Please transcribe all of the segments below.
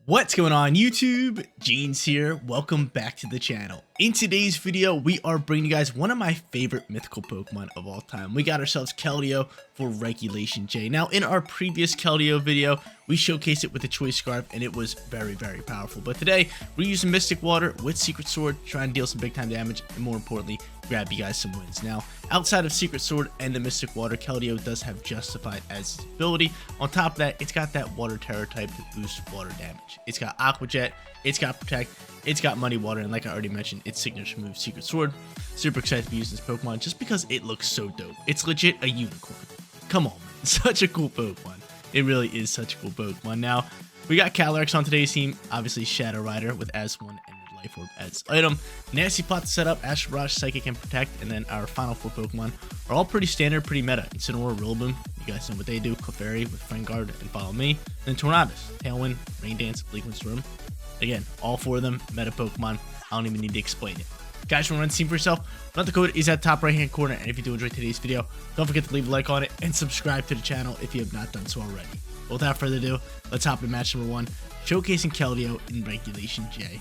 What's going on YouTube? Jeans here. Welcome back to the channel. In today's video, we are bringing you guys one of my favorite mythical Pokemon of all time. We got ourselves Keldeo for Regulation J. Now, in our previous Keldeo video, we showcased it with the Choice Scarf, and it was very, very powerful. But today, we're using Mystic Water with Secret Sword, trying to deal some big time damage, and more importantly, grab you guys some wins. Now, outside of Secret Sword and the Mystic Water, Keldeo does have Justified as its ability. On top of that, it's got that Water Terror type to boost water damage. It's got Aqua Jet, it's got Protect, it's got Muddy Water, and like I already mentioned, its signature move, Secret Sword. Super excited to be using this Pokemon just because it looks so dope. It's legit a unicorn. Come on, man. Such a cool Pokemon. It really is such a cool Pokemon. Now, we got Calyrex on today's team. Obviously, Shadow Rider with As-1 and Life Orb as item. Nasty Plot to set up, Astral Barrage, Psychic, and Protect. And then our final four Pokemon are all pretty standard, pretty meta. Incineroar, Rillaboom, you guys know what they do. Clefairy with Friend Guard and Follow Me. And then Tornadus, Tailwind, Rain Dance, Bleakwind Storm. Again, all four of them meta Pokemon. I don't even need to explain it. Guys, want to run the team for yourself? Run the code is at the top right hand corner. And if you do enjoy today's video, don't forget to leave a like on it and subscribe to the channel if you have not done so already. But without further ado, let's hop in match number 1, showcasing Keldeo in Regulation J.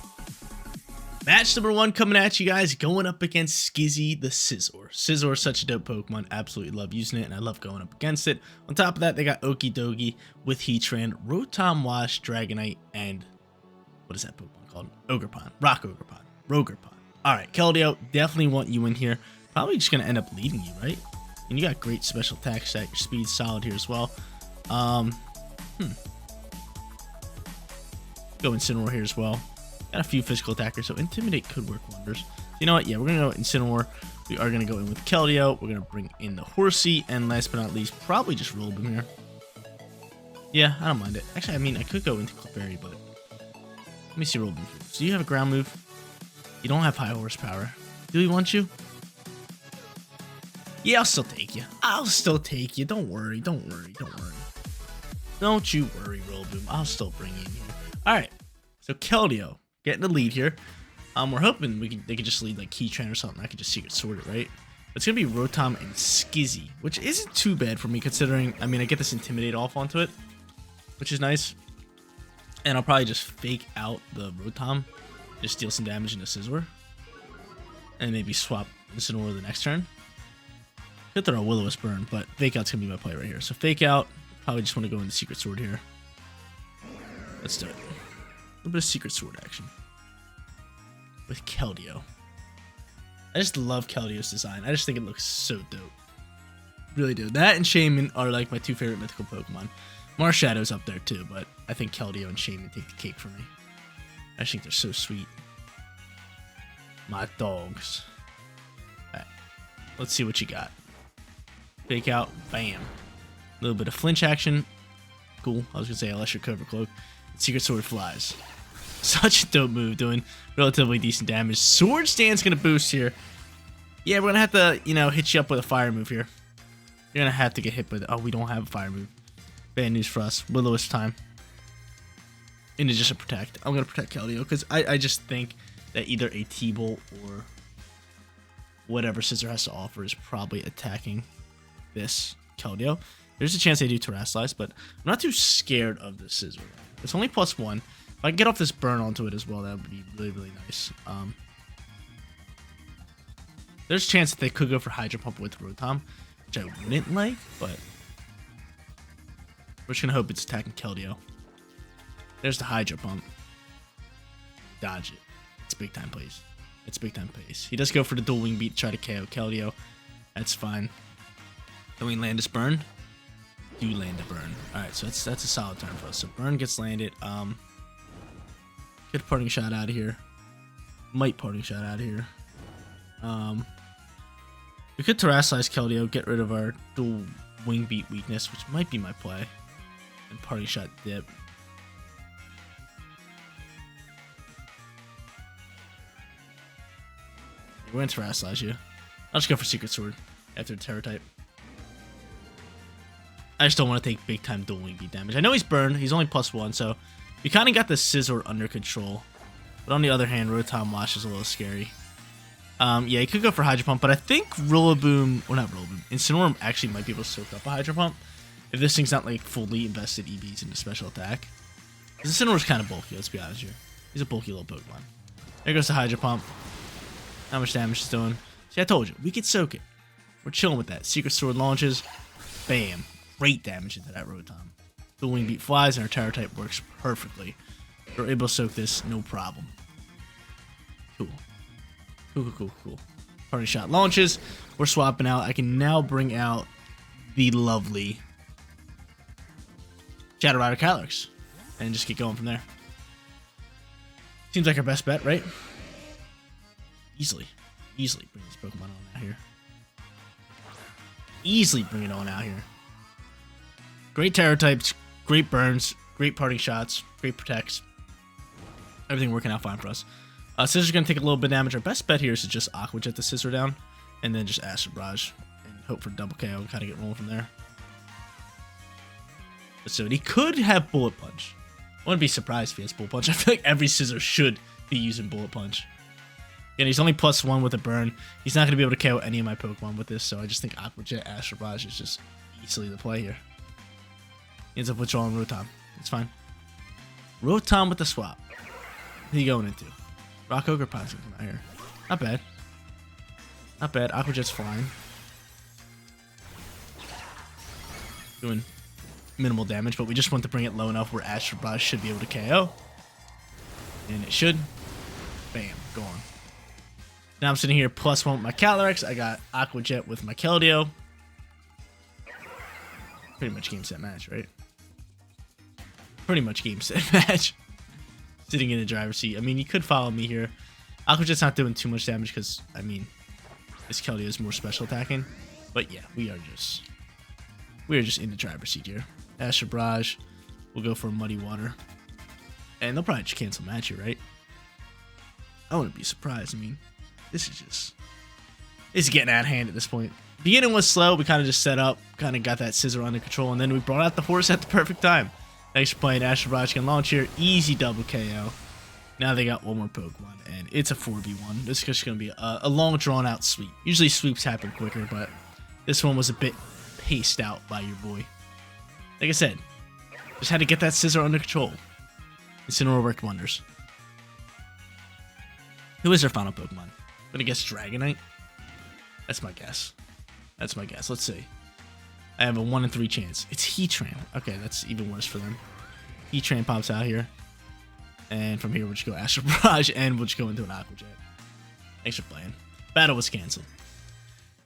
Match number 1 coming at you guys, going up against Skizzy the Scizor. Scizor is such a dope Pokemon, absolutely love using it, and I love going up against it. On top of that, they got Okidogi with Heatran, Rotom Wash, Dragonite, and what is that Pokemon called? Ogerpon, Rock Ogerpon, Rogerpon. Alright, Keldeo, definitely want you in here. Probably just going to end up leading you, right? And you got great special attack stat, your speed's solid here as well. Go Incineroar here as well. Got a few physical attackers, so Intimidate could work wonders. You know what? Yeah, we're going to go Incineroar. We are going to go in with Keldeo. We're going to bring in the Horsey. And last but not least, probably just Rillaboom here. Yeah, I don't mind it. Actually, I mean, I could go into Clefairy, but let me see Rillaboom. So you have a ground move. You don't have high horsepower. Do we want you? Yeah, I'll still take you. I'll still take you. Don't worry. Don't worry. Don't worry. Don't you worry, Rillaboom. I'll still bring you in here. Alright. So Keldeo getting the lead here. We're hoping they could just lead like Heatran or something. I could just Secret Sword it, right? But it's gonna be Rotom and Skizzy, which isn't too bad for me considering, I mean, I get this Intimidate off onto it, which is nice. And I'll probably just fake out the Rotom, just deal some damage into Scizor, and maybe swap Incineroar the next turn. Could throw a Will-O-Wisp Burn, but fake out's gonna be my play right here. So fake out, probably just want to go into Secret Sword here. Let's do it. A little bit of Secret Sword action with Keldeo. I just love Keldeo's design. I just think it looks so dope. Really do. That and Shaman are like my two favorite mythical Pokemon. Marshadow's up there too, but I think Keldeo and Shaman take the cake for me. I just think they're so sweet. My dogs. Alright. Let's see what you got. Fake out. Bam. A little bit of flinch action. Cool. I was going to say Electric Cover Cloak. Secret Sword flies. Such a dope move, doing relatively decent damage. Sword Stand's going to boost here. Yeah, we're going to have to, you know, hit you up with a fire move here. You're going to have to get hit with it. Oh, we don't have a fire move. Bad news for us. Will-O-Wisp time. Into just a Protect. I'm going to protect Keldeo because I just think that either a T-Bolt or whatever Scizor has to offer is probably attacking this Keldeo. There's a chance they do Terrasilize, but I'm not too scared of the Scizor. It's only +1. If I can get off this burn onto it as well, that would be really, really nice. There's a chance that they could go for Hydro Pump with Rotom, which I wouldn't like, but we're just going to hope it's attacking Keldeo. There's the Hydro Pump. Dodge it. It's big time plays. It's big time plays. He does go for the dual wing beat to try to KO Keldeo. That's fine. Then we land this burn. Do land a burn. Alright, so that's a solid turn for us. So burn gets landed. Get a parting shot out of here. Might parting shot out of here. We could Terrasilize Keldeo, get rid of our dual wing beat weakness, which might be my play. And parting shot dip. We're gonna Terrasilize you. I'll just go for Secret Sword after the Terror type. I just don't want to take big time dual wing beat damage. I know he's burned. He's only +1, so we kind of got the Scizor under control. But on the other hand, Rotom Wash is a little scary. Yeah, he could go for Hydro Pump, but I think Rillaboom, or not Rillaboom, Incineroar actually might be able to soak up a Hydro Pump if this thing's not like fully invested EVs into special attack. Incineroar's kind of bulky, let's be honest here. He's a bulky little Pokemon. There goes the Hydro Pump. How much damage it's doing. See, I told you, we could soak it. We're chilling with that. Secret Sword launches. Bam. Great damage into that Rotom. The Wing Beat flies, and our Terror type works perfectly. We're able to soak this, no problem. Cool. Cool. Party Shot launches. We're swapping out. I can now bring out the lovely Shadow Rider Calyrex and just get going from there. Seems like our best bet, right? Easily bring this Pokemon on out here. Easily bring it on out here. Great Terror types, great burns, great parting shots, great protects. Everything working out fine for us. Scissor's going to take a little bit of damage. Our best bet here is to just Aqua Jet the Scissor down, and then just Astral Barrage, and hope for double KO and kind of get rolling from there. So he could have Bullet Punch. I wouldn't be surprised if he has Bullet Punch. I feel like every Scissor should be using Bullet Punch. And he's only +1 with a burn. He's not going to be able to KO any of my Pokemon with this, so I just think Aqua Jet, Astral Barrage is just easily the play here. He ends up withdrawing Rotom. It's fine. Rotom with the swap. Who are you going into? Rock Ogre Pine's gonna come out here. Not bad. Not bad. Aqua Jet's flying. Doing minimal damage, but we just want to bring it low enough where Astral Barrage should be able to KO. And it should. Bam. Gone. Now I'm sitting here +1 with my Calyrex. I got Aqua Jet with my Keldeo. Pretty much game set match, right? Pretty much game set match. Sitting in the driver's seat. I mean, you could follow me here. Aqua Jet's not doing too much damage because, I mean, this Keldeo is more special attacking. But yeah, we are just in the driver's seat here. Astral Barrage. We'll go for a Muddy Water. And they'll probably just cancel match here, right? I wouldn't be surprised. I mean, this is getting out of hand at this point. Beginning was slow. We kind of just set up, kind of got that Scissor under control, and then we brought out the horse at the perfect time. Thanks for playing. Astral Barrage can launch here. Easy double KO. Now they got one more Pokemon, and it's a 4v1. This is just going to be a long, drawn-out sweep. Usually sweeps happen quicker, but this one was a bit paced out by your boy. Like I said, just had to get that Scissor under control. Incineroar worked wonders. Who is our final Pokemon? I'm going to guess Dragonite. That's my guess. Let's see. I have a 1 in 3 chance. It's Heatran. Okay, that's even worse for them. Heatran pops out here. And from here, we'll just go Astral Barrage, and we'll just go into an Aqua Jet. Thanks for playing. Battle was canceled.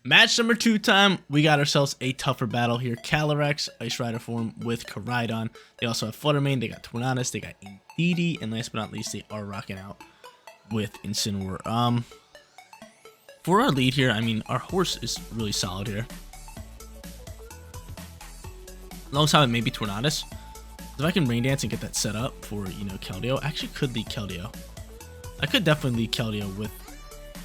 Match number 2 time. We got ourselves a tougher battle here. Calyrex, Ice Rider form with Koraidon. They also have Fluttermane. They got Tornadus. They got Indeedee. And last but not least, they are rocking out with Incineroar. For our lead here, I mean, our horse is really solid here. Alongside with maybe Tornadus. If I can Rain Dance and get that set up for, you know, Keldeo, I actually could lead Keldeo. I could definitely lead Keldeo with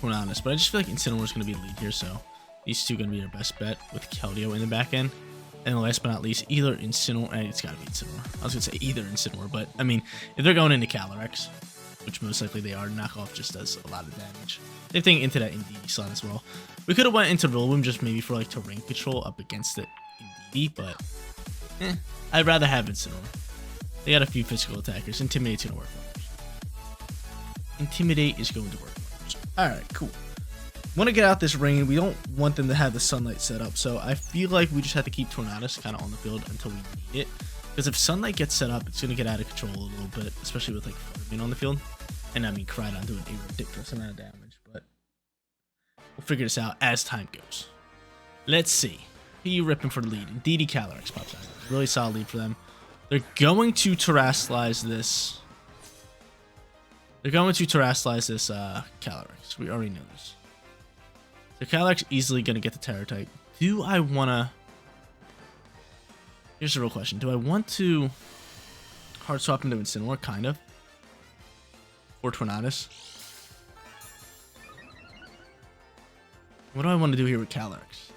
Tornadus, but I just feel like Incineroar is going to be the lead here, so these two are going to be our best bet with Keldeo in the back end. And last but not least, either Incineroar, it's got to be Incineroar. I was going to say either Incineroar, but I mean, if they're going into Calyrex, which most likely they are, Knockoff just does a lot of damage. Same thing into that Indeedee slot as well. We could have went into Rillaboom just maybe for like terrain control up against it Indeedee, but I'd rather have Incineroar. They got a few physical attackers. Intimidate's going to work wonders. Intimidate is going to work wonders. Alright, cool. Want to get out this rain. We don't want them to have the sunlight set up, so I feel like we just have to keep Tornadus kind of on the field until we need it. Because if sunlight gets set up, it's going to get out of control a little bit, especially with like Fluttermane on the field. And I mean, Koraidon doing a ridiculous amount of damage, but we'll figure this out as time goes. Let's see. Who are you ripping for the lead? Indeedee Calyrex pops out. Really solid lead for them. They're going to Terrasilize this. Calyrex. We already know this. So Calyrex easily going to get the Terror type. Do I want to... Here's the real question. Do I want to hard swap into Incineroar? Kind of. Or Tornadus? What do I want to do here with Calyrex?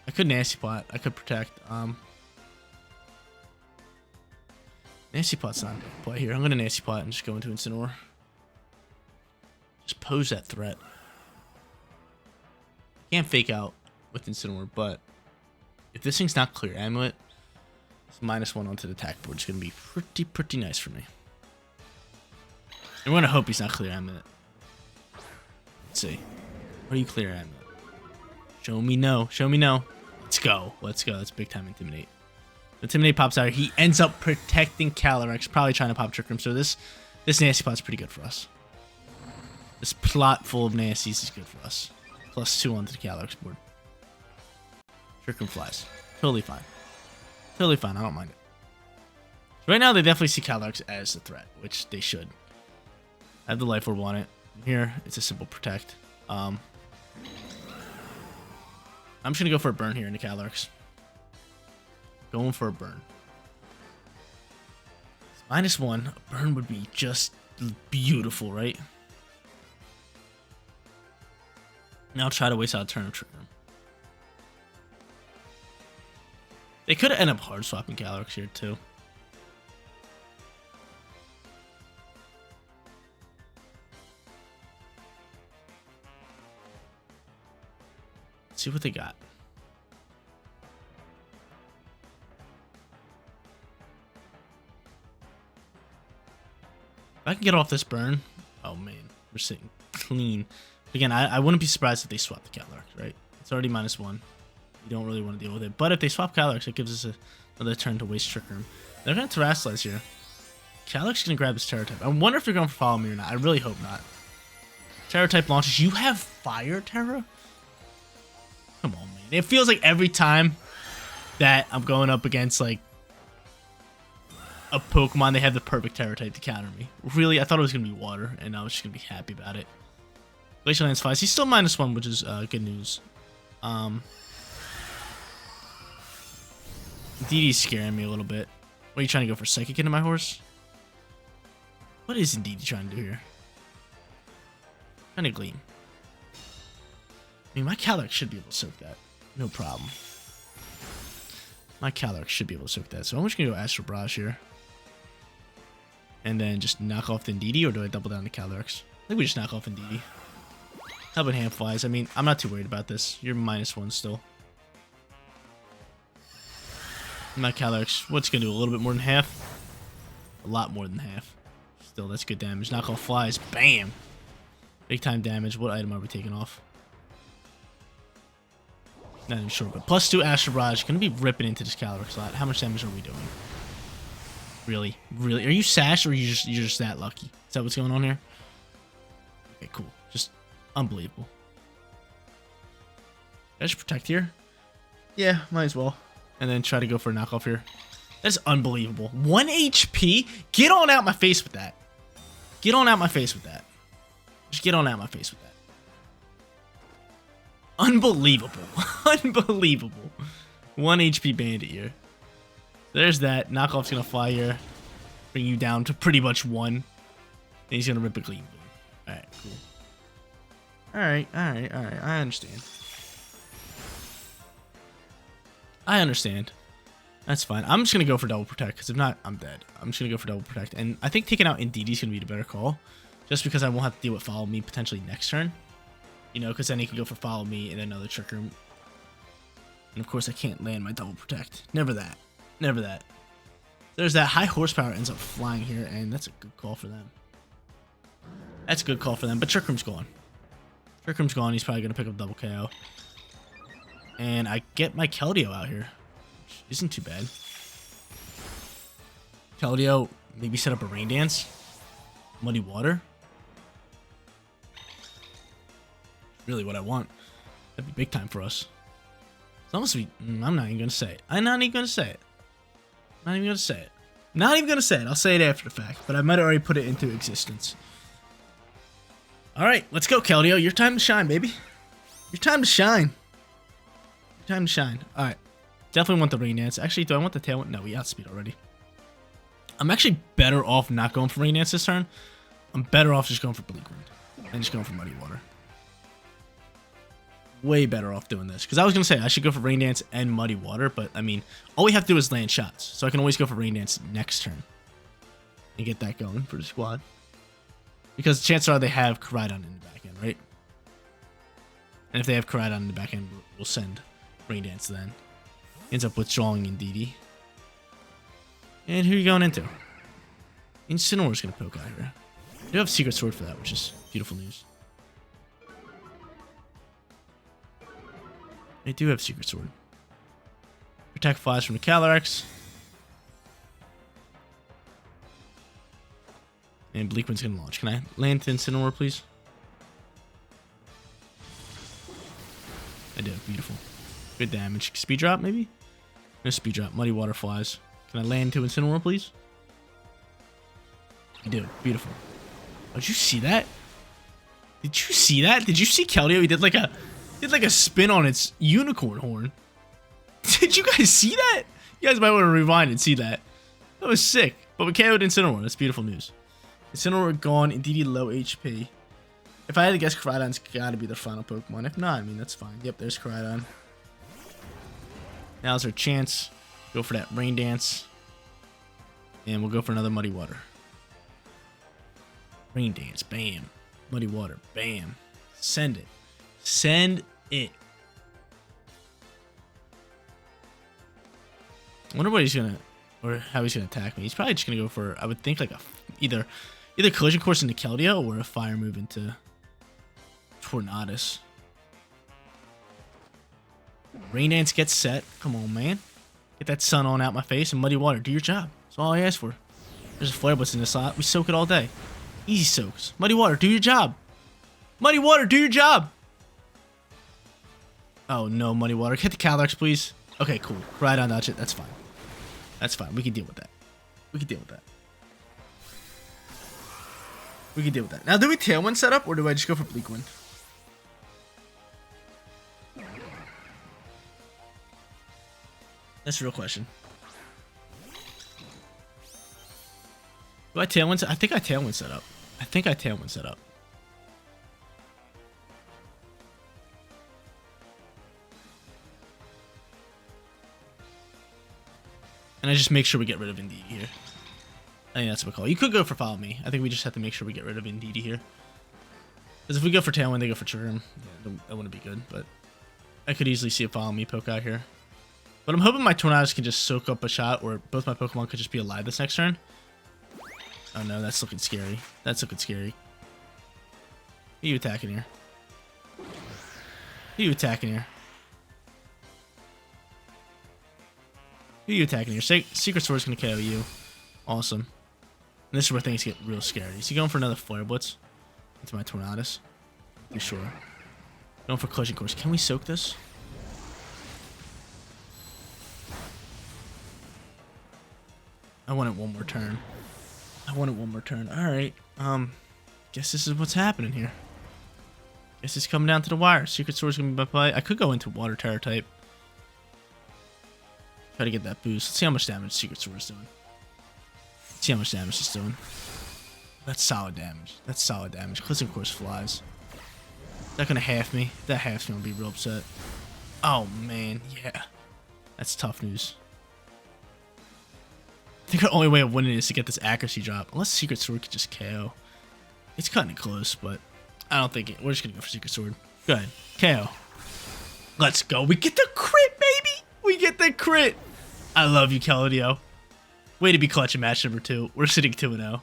I could Nasty Plot. I could Protect. Nasty Plot's not a good play here. I'm going to Nasty Plot and just go into Incineroar. Just pose that threat. Can't fake out with Incineroar, but if this thing's not Clear Amulet, So -1 onto the attack board is going to be pretty nice for me. And we're going to hope he's not clear amulet. Let's see. What do you clear amulet? Show me no. Show me no. Let's go. Let's go. That's big time Intimidate. Intimidate pops out. He ends up protecting Calyrex, probably trying to pop Trick Room. So this nasty plot's pretty good for us. This plot full of nasties is good for us. +2 onto the Calyrex board. Trick Room flies. Totally fine. Totally fine. I don't mind it. So right now, they definitely see Calyrex as a threat, which they should. I have the Life Orb on it. Here, it's a simple protect. I'm just going to go for a burn here into Calyrex. Going for a burn. It's -1. A burn would be just beautiful, right? Now I'll try to waste out a turn of Trick Room. They could have ended up hard swapping Calyrex here too. Let's see what they got. If I can get off this burn, oh man, we're sitting clean. Again, I wouldn't be surprised if they swap the Calyrex, right? It's already -1. You don't really want to deal with it. But if they swap Calyrex, it gives us another turn to waste Trick Room. They're going to Terrasilize here. Calyrex is going to grab his Terra type. I wonder if they're going for Follow Me or not. I really hope not. Terra type launches. You have Fire Terra? Come on, man. It feels like every time that I'm going up against, like, a Pokemon, they have the perfect Terra type to counter me. Really? I thought it was going to be Water, and I was just going to be happy about it. Glacial Lance flies. He's still -1, which is good news. Indeedee scaring me a little bit. What are you trying to go for? Psychic into my horse? What is Indeedee trying to do here? Trying to Gleam. I mean, my Calyrex should be able to soak that. No problem. My Calyrex should be able to soak that. So I'm just going to go Astral Barrage here. And then just knock off the Indeedee, or do I double down the Calyrex? I think we just knock off Indeedee. How about Hand Flies? I mean, I'm not too worried about this. You're -1 still. My Calyrex, what's going to do? A little bit more than half? A lot more than half. Still, that's good damage. Knock off Flies. Bam! Big time damage. What item are we taking off? Not even sure, but +2 Astral Barrage. Going to be ripping into this Calyrex a lot. How much damage are we doing? Really? Really? Are you Sash, or you're just that lucky? Is that what's going on here? Okay, cool. Just unbelievable. Did I just protect here? Yeah, might as well. And then try to go for a knockoff here. That's unbelievable. 1 HP? Get on out my face with that. Get on out my face with that. Just get on out my face with that. Unbelievable. Unbelievable. 1 HP Bandit here. There's that. Knockoff's going to fly here. Bring you down to pretty much 1. And he's going to rip a Gleam. Alright, cool. Alright. I understand. I understand. That's fine. I'm just going to go for Double Protect, because if not, I'm dead. I'm just going to go for Double Protect. And I think taking out Indeedee is going to be the better call. Just because I won't have to deal with Follow Me potentially next turn. You know, because then he can go for Follow Me and another Trick Room. And of course, I can't land my Double Protect. Never that. Never that. There's that. High Horsepower ends up flying here, and that's a good call for them. That's a good call for them, but Trick Room's gone. Trick Room's gone. He's probably going to pick up Double KO. And I get my Keldeo out here. Which isn't too bad. Keldeo, maybe set up a Rain Dance. Muddy Water. Really what I want. That'd be big time for us. It's almost be, I'm not even going to say it. I'm not even going to say it. Not even going to say it. Not even going to say it. I'll say it after the fact. But I might already put it into existence. Alright, let's go, Keldeo. Your time to shine, baby. Your time to shine. Your time to shine. Alright. Definitely want the Rain Dance. Actually, do I want the Tailwind? No, we outspeed already. I'm actually better off not going for Rain Dance this turn. I'm better off just going for Bleak Wind. And just going for Muddy Water. Way better off doing this. Because I was going to say, I should go for Rain Dance and Muddy Water. But, I mean, all we have to do is land shots. So I can always go for Rain Dance next turn. And get that going for the squad. Because chances are they have Koraidon in the back end, right? And if they have Koraidon in the back end, we'll send Rain Dance then. Ends up withdrawing Indeedee. And who are you going into? Incineroar's gonna poke out here. I do have Secret Sword for that, which is beautiful news. I do have Secret Sword. Protect flies from the Calyrex. And Bleakman's gonna launch. Can I land to Incineroar, please? I did. Beautiful. Good damage. Speed drop, maybe? No speed drop. Muddy Water flies. Can I land to Incineroar, please? I do. Beautiful. Oh, did you see that? Did you see that? Did you see Keldeo? He did like a spin on its unicorn horn. Did you guys see that? You guys might want to rewind and see that. That was sick. But we KO'd Incineroar. That's beautiful news. Incineroar gone. Indeed low HP. If I had to guess, Koraidon's got to be the final Pokemon. If not, I mean, that's fine. Yep, there's Koraidon. Now's our chance. Go for that Rain Dance. And we'll go for another Muddy Water. Rain Dance. Bam. Muddy Water. Bam. Send it. Send it. I wonder what he's going to, or how he's going to attack me. He's probably just going to go for, I would think, like a, either Collision Course into Keldeo or a Fire move into Tornadus. Rain Dance gets set. Come on, man. Get that sun on out my face and Muddy Water. Do your job. That's all I ask for. There's a Flare Blitz in the slot. We soak it all day. Easy soaks. Muddy Water, do your job. Muddy Water, do your job. Oh, no, Muddy Water. Hit the Calyrex, please. Okay, cool. Right on, dodge it. That's fine. That's fine. We can deal with that. We can deal with that. We can deal with that. Now, do we Tailwind set up, or do I just go for Bleakwind? That's a real question. Do I Tailwind set? I think I Tailwind set up. I think I Tailwind set up. And I just make sure we get rid of Indeedee here. I think that's what we call it. You could go for Follow Me. I think we just have to make sure we get rid of Indeedee here. Because if we go for Tailwind, they go for Churn. Yeah, that wouldn't be good, but I could easily see a Follow Me poke out here. But I'm hoping my Tornadus can just soak up a shot, or both my Pokemon could just be alive this next turn. Oh no, that's looking scary. That's looking scary. Who are you attacking here? Who are you attacking here? Who are you attacking here? Secret Sword's gonna KO you. Awesome. And this is where things get real scary. Is he going for another Flare Blitz into my Tornadus? You sure? Going for Collision Course. Can we soak this? I want it one more turn. I want it one more turn. Alright. Guess this is what's happening here. Guess it's coming down to the wire. Secret Sword's gonna be my play. I could go into Water Terror type. Try to get that boost. Let's see how much damage Secret Sword is doing. Let's see how much damage it's doing. That's solid damage. That's solid damage. Collision Course flies. Is that gonna half me? If that halves me, I'll be real upset. Oh man, yeah. That's tough news. I think the only way of winning is to get this accuracy drop. Unless Secret Sword could just KO. It's cutting it close, but I don't think it. We're just gonna go for Secret Sword. Go ahead. KO. Let's go. We get the crit, baby! We get the crit! I love you, Keldeo. Way to be clutch in match number 2. We're sitting 2-0.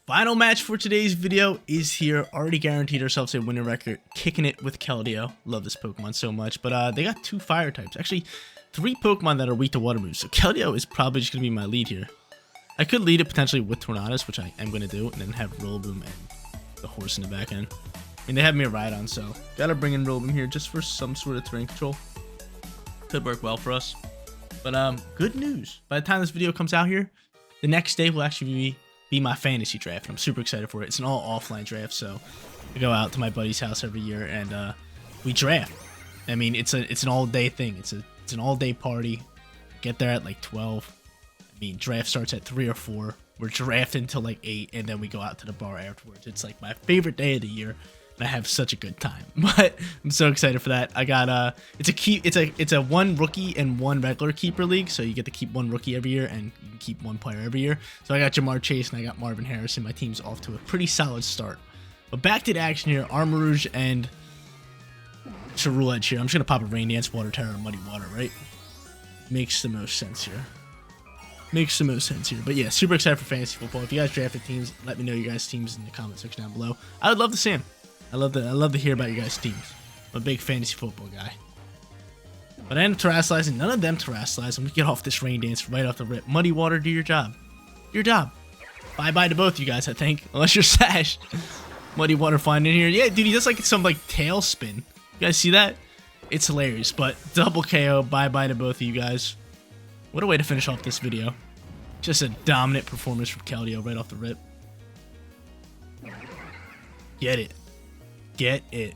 Final match for today's video is here. Already guaranteed ourselves a winning record. Kicking it with Keldeo. Love this Pokemon so much. But they got 2 fire types. Actually, 3 Pokemon that are weak to water moves. So Keldeo is probably just going to be my lead here. I could lead it potentially with Tornadus, which I am going to do. And then have Rillaboom and the horse in the back end. I mean, they have me a Rhydon, so got to bring in Rillaboom here just for some sort of terrain control. Could work well for us. But good news. By the time this video comes out here, the next day will actually be my fantasy draft. And I'm super excited for it. It's an all offline draft, so I go out to my buddy's house every year and we draft. I mean, it's an all day thing. It's an all day party. Get there at like 12. I mean, draft starts at 3 or 4. We're drafting until like 8, and then we go out to the bar afterwards. It's like my favorite day of the year. I have such a good time, but I'm so excited for that. I got it's a 1 rookie and 1 regular keeper league, so you get to keep 1 rookie every year and you can keep 1 player every year. So I got Jamar Chase and I got Marvin Harrison. My team's off to a pretty solid start. But back to the action here. Armarouge and Cheruledge here. I'm just gonna pop a Rain Dance, Water Terror, and Muddy Water, right? Makes the most sense here. Makes the most sense here. But yeah, super excited for fantasy football. If you guys drafted teams, let me know your guys' teams in the comment section down below. I would love to see them. I love to hear about your guys' teams. I'm a big fantasy football guy. But I end up terrestrializing. None of them terrestrialize. And we get off this rain dance right off the rip. Muddy Water, do your job. Do your job. Bye-bye to both you guys, I think. Unless you're Sash. Muddy Water flying in here. Yeah, dude, he does like some like tail spin. You guys see that? It's hilarious. But double KO. Bye-bye to both of you guys. What a way to finish off this video. Just a dominant performance from Keldeo right off the rip. Get it. Get it.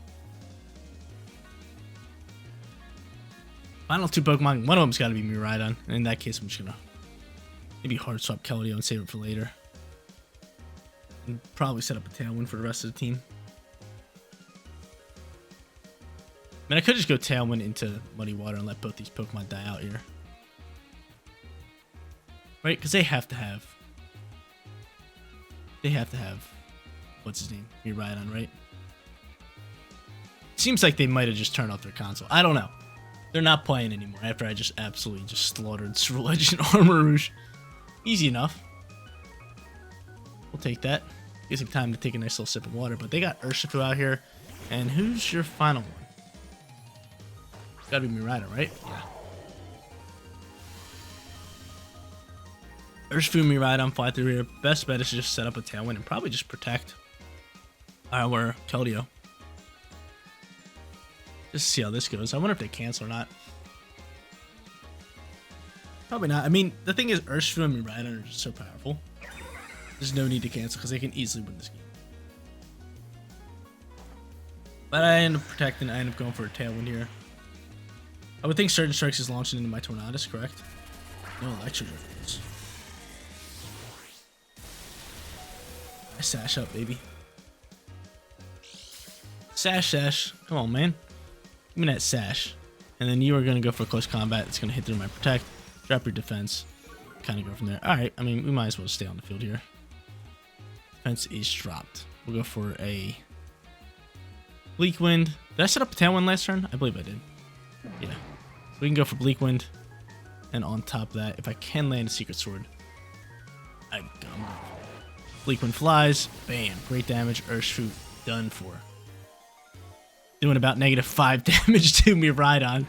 Final two Pokemon. One of them's got to be Miraidon. In that case, I'm just going to maybe hard swap Keldeo and save it for later. And probably set up a Tailwind for the rest of the team. I mean, I could just go Tailwind into Muddy Water and let both these Pokemon die out here. Right? Because they have to have... What's his name? Miraidon, right? Seems like they might have just turned off their console. I don't know. They're not playing anymore after I just absolutely just slaughtered Snorlax and Armarouge. Easy enough. We'll take that. Gives him time to take a nice little sip of water. But they got Urshifu out here. And who's your final one? It's gotta be Miraidon, right? Yeah. Urshifu, Miraidon, fly through here. Best bet is to just set up a Tailwind and probably just protect our Keldeo. Just to see how this goes. I wonder if they cancel or not. Probably not. I mean, the thing is, Urshifu and Miraidon are just so powerful. There's no need to cancel because they can easily win this game. But I end up protecting. I end up going for a Tailwind here. I would think Surge Strikes is launching into my Tornadus, correct? No Electric Difference. I sash up, baby. Sash, sash. Come on, man. Give me that sash. And then you are going to go for close combat. It's going to hit through my protect. Drop your defense. Kind of go from there. Alright, I mean, we might as well stay on the field here. Defense is dropped. We'll go for a Bleak Wind. Did I set up a Tailwind last turn? I believe I did. Yeah. So we can go for Bleak Wind. And on top of that, if I can land a Secret Sword, I go. Bleak Wind flies. Bam. Great damage. Urshifu done for. Doing about -5 damage to Miraidon.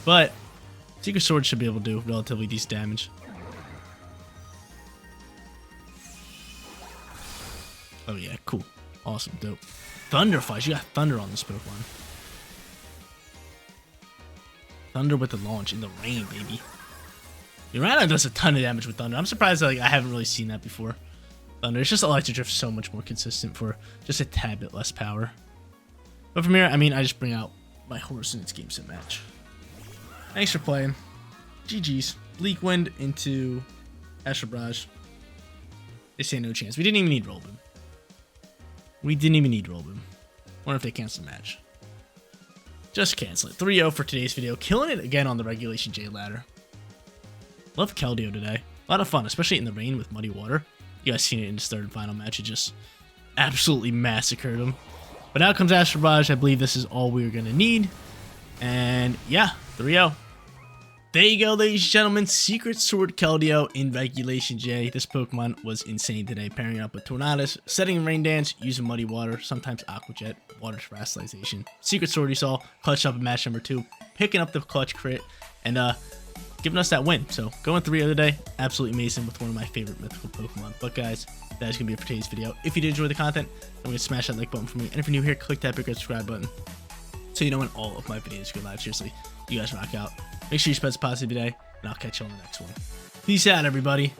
But Secret Sword should be able to do relatively decent damage. Oh yeah, cool. Awesome, dope. Thunder flies. You got Thunder on this Pokemon. Thunder with the launch in the rain, baby. Miraidon does a ton of damage with Thunder. I'm surprised that, like, I haven't really seen that before. Thunder. It's just Electric Drift so much more consistent for just a tad bit less power. But from here, I mean, I just bring out my horse in its game set match. Thanks for playing. GG's. Bleak Wind into Astral Barrage. They say no chance. We didn't even need Roll Boom. We didn't even need Roll Boom. Wonder if they cancel the match. Just cancel it. 3-0 for today's video. Killing it again on the Regulation J ladder. Love Keldeo today. A lot of fun, especially in the rain with Muddy Water. You guys seen it in his third and final match. It just absolutely massacred him. But out comes Astral Barrage. I believe this is all we were going to need. And yeah, 3-0. There you go, ladies and gentlemen. Secret Sword Keldeo in Regulation J. This Pokemon was insane today. Pairing it up with Tornadus, setting Rain Dance, using Muddy Water, sometimes Aqua Jet, Water Terrestrialization. Secret Sword you saw, clutch up in match number 2, picking up the clutch crit, and giving us that win. So going 3-0 today, absolutely amazing with one of my favorite mythical Pokemon. But guys, that is going to be it for today's video. If you did enjoy the content, don't forget to smash that like button for me. And if you're new here, click that big red subscribe button so you know when all of my videos go live. Seriously, you guys rock out. Make sure you spread some positive today, and I'll catch you on the next one. Peace out, everybody.